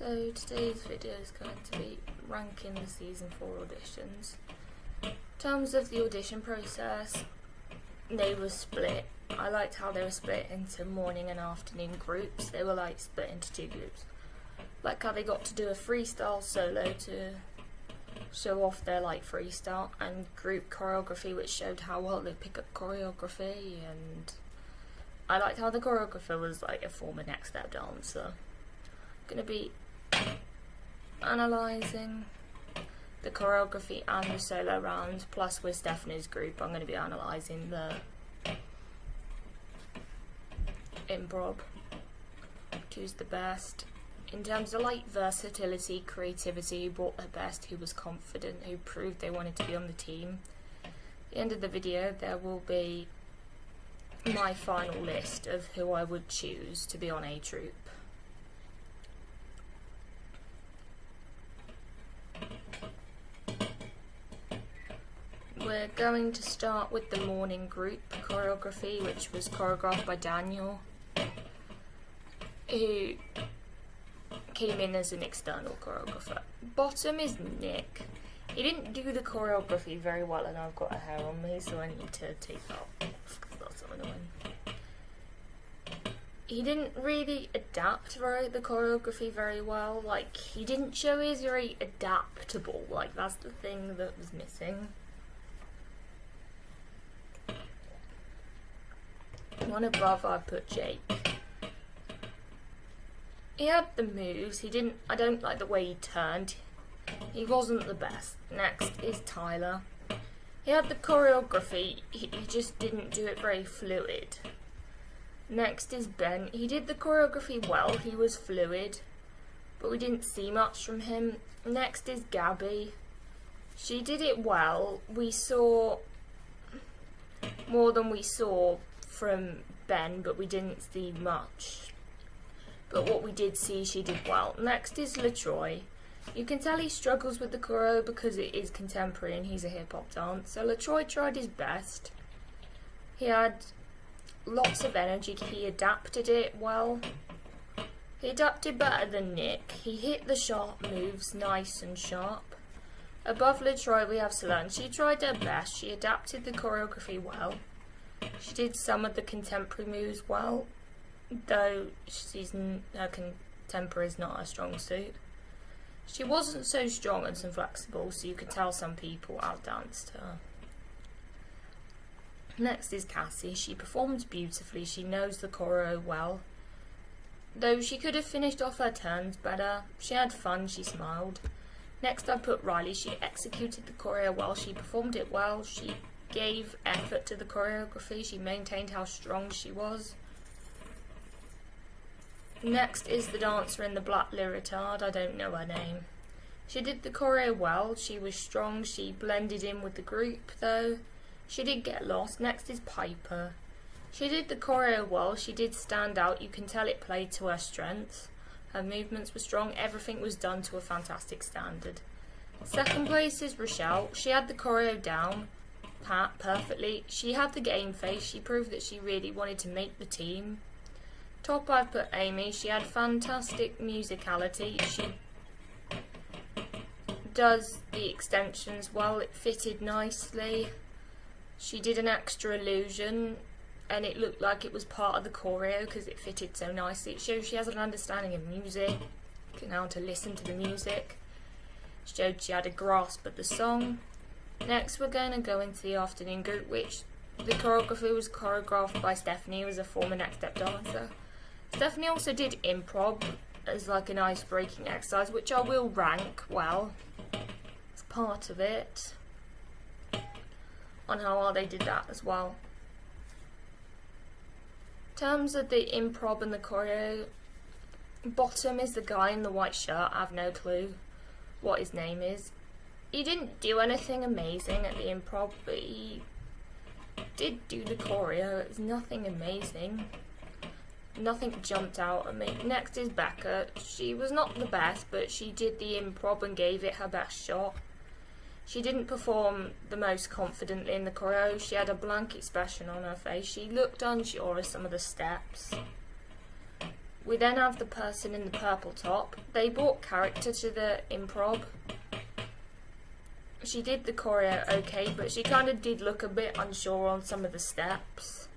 So today's video is going to be ranking the season 4 auditions. In terms of the audition process, they were split. I liked how they were split into morning and afternoon groups. They were like split into 2 groups. Like how they got to do a freestyle solo to show off their like freestyle, and group choreography, which showed how well they pick up choreography. And I liked how the choreographer was like a former Next Step dancer. Going to be analysing the choreography and the solo rounds, plus with Stephanie's group I'm going to be analysing the improv, who's the best. In terms of like versatility, creativity, who brought their best, who was confident, who proved they wanted to be on the team. At the end of the video there will be my final list of who I would choose to be on a troupe. We're going to start with the morning group choreography, which was choreographed by Daniel, who came in as an external choreographer. Bottom is Nick. He didn't do the choreography very well, and I've got a hair on me, so I need to take that off because that's so annoying. He didn't really adapt the choreography very well. Like, he didn't show he's very adaptable. Like, that's the thing that was missing. One above I put Jake. He had the moves, I don't like the way he turned. He wasn't the best. Next is Tyler. He had the choreography, he just didn't do it very fluid. Next is Ben. He did the choreography well, he was fluid, but we didn't see much from him. Next is Gabby. She did it well. We saw more than we saw from Ben, but we didn't see much. But what we did see, she did well. Next is LaTroy. You can tell he struggles with the choreo because it is contemporary and he's a hip-hop dancer. LaTroy tried his best. He had lots of energy. He adapted it well. He adapted better than Nick. He hit the sharp moves nice and sharp. Above LaTroy we have Solange. She tried her best. She adapted the choreography well. She did some of the contemporary moves well, though her contemporary is not a strong suit. She wasn't so strong and so flexible, so you could tell some people outdanced her. Next is Cassie. She performed beautifully. She knows the choreo well, though she could have finished off her turns better. She had fun. She smiled. Next I put Riley. She executed the choreo well. She performed it well. She gave effort to the choreography. She maintained how strong she was. Next is the dancer in the black leotard. I don't know her name. She did the choreo well. She was strong. She blended in with the group, though. She did get lost. Next is Piper. She did the choreo well. She did stand out. You can tell it played to her strengths. Her movements were strong. Everything was done to a fantastic standard. Second place is Rochelle. She had the choreo down pat perfectly. She had the game face. She proved that she really wanted to make the team. Top I've put Amy. She had fantastic musicality. She does the extensions well. It fitted nicely. She did an extra illusion and it looked like it was part of the choreo because it fitted so nicely. It shows she has an understanding of music, how to listen to the music. It showed she had a grasp of the song. Next we're going to go into the afternoon group, which the choreography was choreographed by Stephanie, who was a former Next Step dancer. Stephanie also did improv as like an ice-breaking exercise, which I will rank well. It's part of it, on how well they did that as well. In terms of the improv and the choreo, Bottom is the guy in the white shirt. I have no clue what his name is. He didn't do anything amazing at the improv, but he did do the choreo. It was nothing amazing. Nothing jumped out at me. Next is Becca. She was not the best, but she did the improv and gave it her best shot. She didn't perform the most confidently in the choreo. She had a blank expression on her face. She looked unsure of some of the steps. We then have the person in the purple top. They brought character to the improv. She did the choreo okay, but she kind of did look a bit unsure on some of the steps.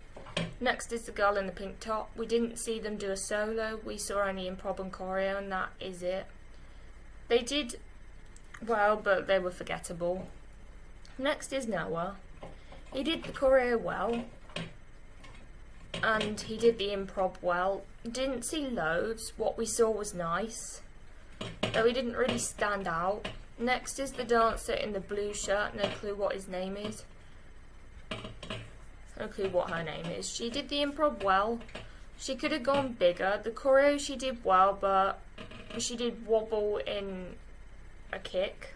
Next is the girl in the pink top. We didn't see them do a solo. We saw only improv and choreo, and that is it. They did well, but they were forgettable. Next is Noah. He did the choreo well, and he did the improv well. Didn't see loads. What we saw was nice, though he didn't really stand out. Next is the dancer in the blue shirt. No clue what his name is. No clue what her name is. She did the improv well. She could have gone bigger. The choreo she did well, but she did wobble in a kick.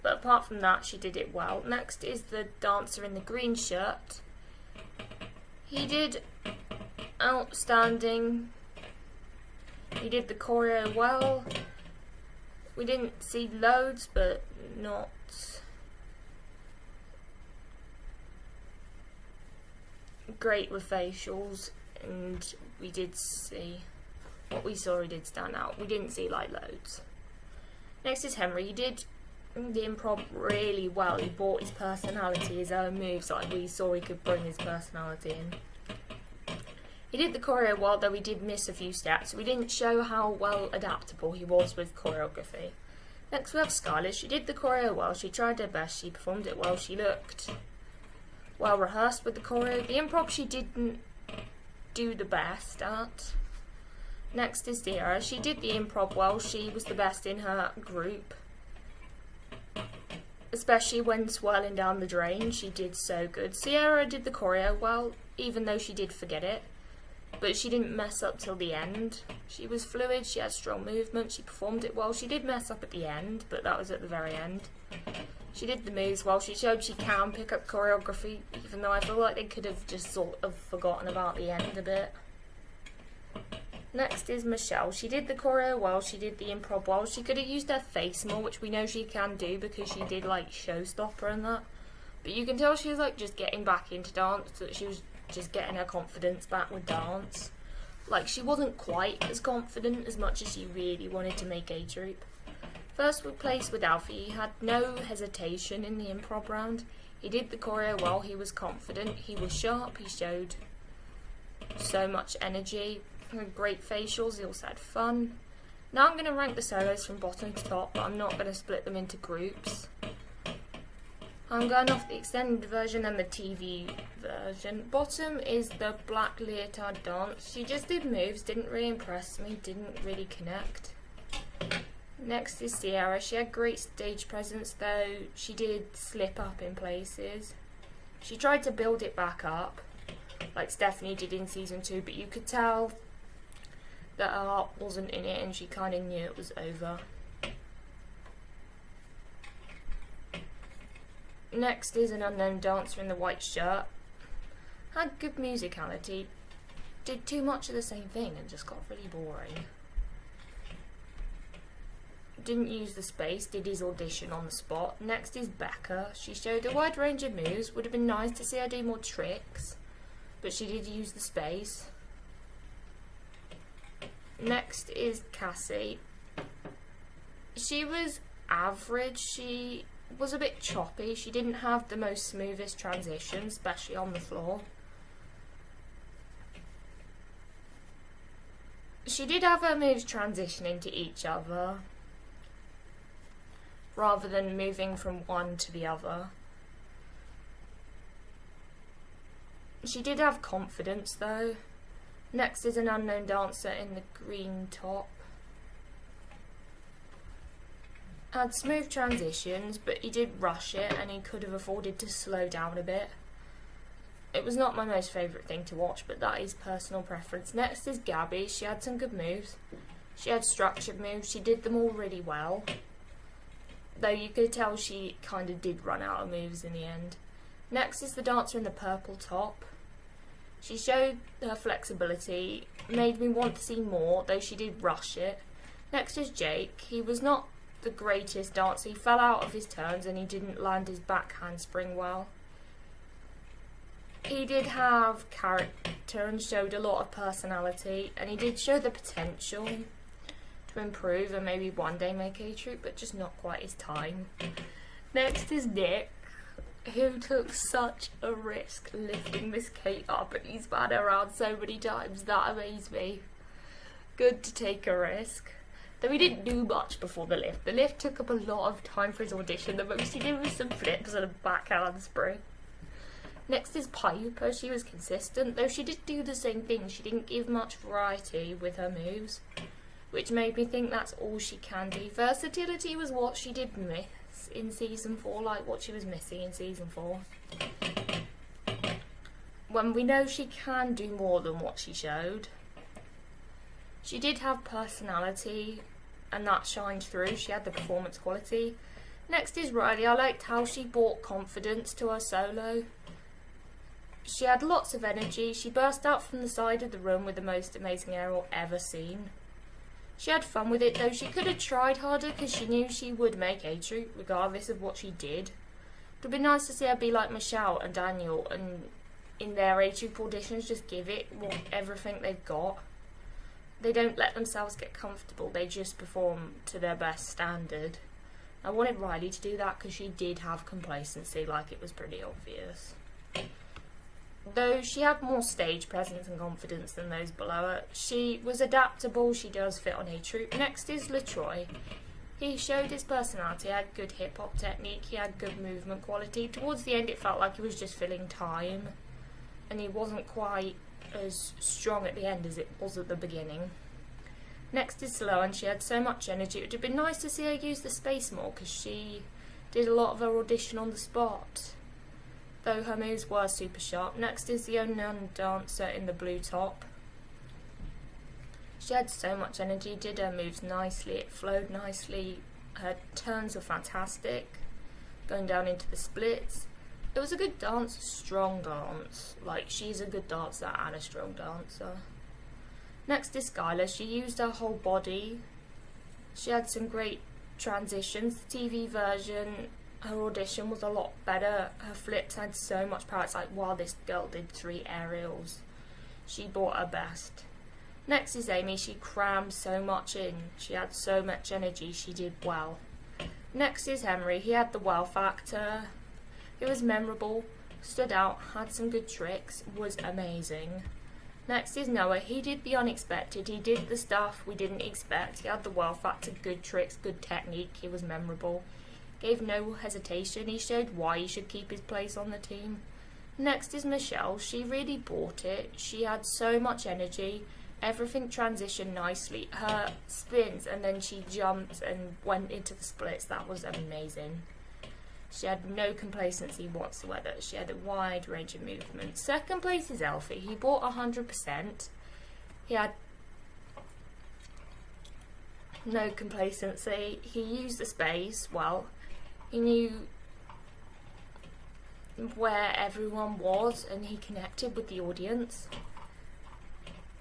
But apart from that, she did it well. Next is the dancer in the green shirt. He did outstanding. He did the choreo well. We didn't see loads, but not great with facials, and we did see what we saw. He did stand out. We didn't see like loads. Next is Henry. He did the improv really well. He brought his personality, his own moves. Like we saw, he could bring his personality in. He did the choreo well, though he did miss a few steps. We didn't show how well adaptable he was with choreography. Next we have Skylar. She did the choreo well. She tried her best. She performed it well. She looked well rehearsed with the choreo. The improv she didn't do the best at. Next is Sierra. She did the improv well. She was the best in her group, especially when swirling down the drain. She did so good. Sierra did the choreo well, even though she did forget it, but she didn't mess up till the end. She was fluid, she had strong movement, she performed it well. She did mess up at the end, but that was at the very end. She did the moves well. She showed she can pick up choreography, even though I feel like they could have just sort of forgotten about the end a bit. Next is Michelle. She did the choreo well, she did the improv well. She could have used her face more, which we know she can do because she did like Showstopper and that. But you can tell she was like just getting back into dance, that she was just getting her confidence back with dance. Like she wasn't quite as confident as much as she really wanted to make a troupe. First we placed with Alfie. He had no hesitation in the improv round. He did the choreo well, he was confident, he was sharp, he showed so much energy. Great facials, he also had fun. Now I'm going to rank the solos from bottom to top, but I'm not going to split them into groups. I'm going off the extended version and the TV version. Bottom is the black leotard dance. She just did moves, didn't really impress me, didn't really connect. Next is Sierra. She had great stage presence, though she did slip up in places. She tried to build it back up, like Stephanie did in season 2, but you could tell that her heart wasn't in it and she kind of knew it was over. Next is an unknown dancer in the white shirt. Had good musicality, did too much of the same thing and just got really boring. Didn't use the space, did his audition on the spot. Next is Becca. She showed a wide range of moves. Would have been nice to see her do more tricks, but she did use the space. Next is Cassie. She was average. She was a bit choppy. She didn't have the most smoothest transitions, especially on the floor. She did have her moves transitioning to each other, rather than moving from one to the other. She did have confidence though. Next is an unknown dancer in the green top. Had smooth transitions, but he did rush it and he could have afforded to slow down a bit. It was not my most favourite thing to watch, but that is personal preference. Next is Gabby. She had some good moves. She had structured moves. She did them all really well, though you could tell she kind of did run out of moves in the end. Next is the dancer in the purple top. She showed her flexibility, made me want to see more, though she did rush it. Next is Jake. He was not the greatest dancer. He fell out of his turns and he didn't land his back handspring well. he did have character and showed a lot of personality, and he did show the potential to improve and maybe one day make A-Troop, but just not quite his time. Next is Nick, who took such a risk lifting Miss Kate up, and he's had her around so many times. That amazed me. Good to take a risk. Though he didn't do much before the lift. The lift took up a lot of time for his audition. The most he did was some flips and a back handspring. Next is Piper. She was consistent, though she did do the same thing. She didn't give much variety with her moves, which made me think that's all she can do. Versatility was what she did miss in Season 4, like what she was missing in Season 4. When we know she can do more than what she showed. She did have personality, and that shined through. She had the performance quality. Next is Riley. I liked how she brought confidence to her solo. She had lots of energy. She burst out from the side of the room with the most amazing aerial ever seen. She had fun with it, though she could have tried harder because she knew she would make A-Troop regardless of what she did. It would be nice to see her be like Michelle and Daniel, and in their A-Troop auditions just give it everything they've got. They don't let themselves get comfortable, they just perform to their best standard. I wanted Riley to do that because she did have complacency, like it was pretty obvious. Though she had more stage presence and confidence than those below her, she was adaptable, she does fit on A-Troop. Next is LaTroy. He showed his personality, he had good hip-hop technique, he had good movement quality. Towards the end it felt like he was just filling time, and he wasn't quite as strong at the end as it was at the beginning. Next is Sloan. She had so much energy. It would have been nice to see her use the space more because she did a lot of her audition on the spot, though her moves were super sharp. Next is the unknown dancer in the blue top. She had so much energy, did her moves nicely, it flowed nicely, her turns were fantastic, going down into the splits. It was a good dance, strong dance. Like, she's a good dancer and a strong dancer. Next is Skylar. She used her whole body. She had some great transitions. The TV version, her audition was a lot better. Her flips had so much power. It's like, wow, this girl did 3 aerials. She brought her best. Next is Amy. She crammed so much in. She had so much energy. She did well. Next is Henry. He had the wow factor. It was memorable, stood out, had some good tricks, was amazing. Next is Noah. He did the unexpected. He did the stuff we didn't expect. He had the wow factor, good tricks, good technique. He was memorable. Gave no hesitation. He showed why he should keep his place on the team. Next is Michelle. She really brought it. She had so much energy. Everything transitioned nicely. Her spins, and then she jumped and went into the splits. That was amazing. She had no complacency whatsoever. She had a wide range of movement. Second place is Elfie. He brought 100%. He had no complacency. He used the space well. He knew where everyone was and he connected with the audience.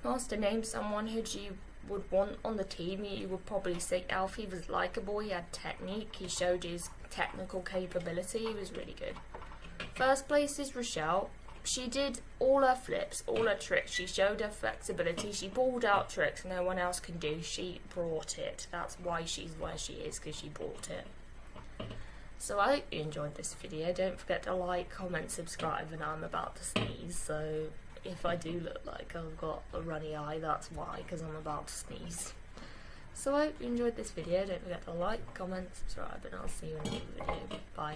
Asked to name someone who you would want on the team, you would probably say Alfie was likeable, he had technique, he showed his technical capability, he was really good. First place is Rochelle. She did all her flips, all her tricks, she showed her flexibility, she pulled out tricks no one else can do, she brought it. That's why she's where she is, because she brought it. So I hope you enjoyed this video. Don't forget to like, comment, subscribe, and I'm about to sneeze, so if I do look like I've got a runny eye, that's why, because I'm about to sneeze. So I hope you enjoyed this video. Don't forget to like, comment, subscribe, and I'll see you in the next video. Bye.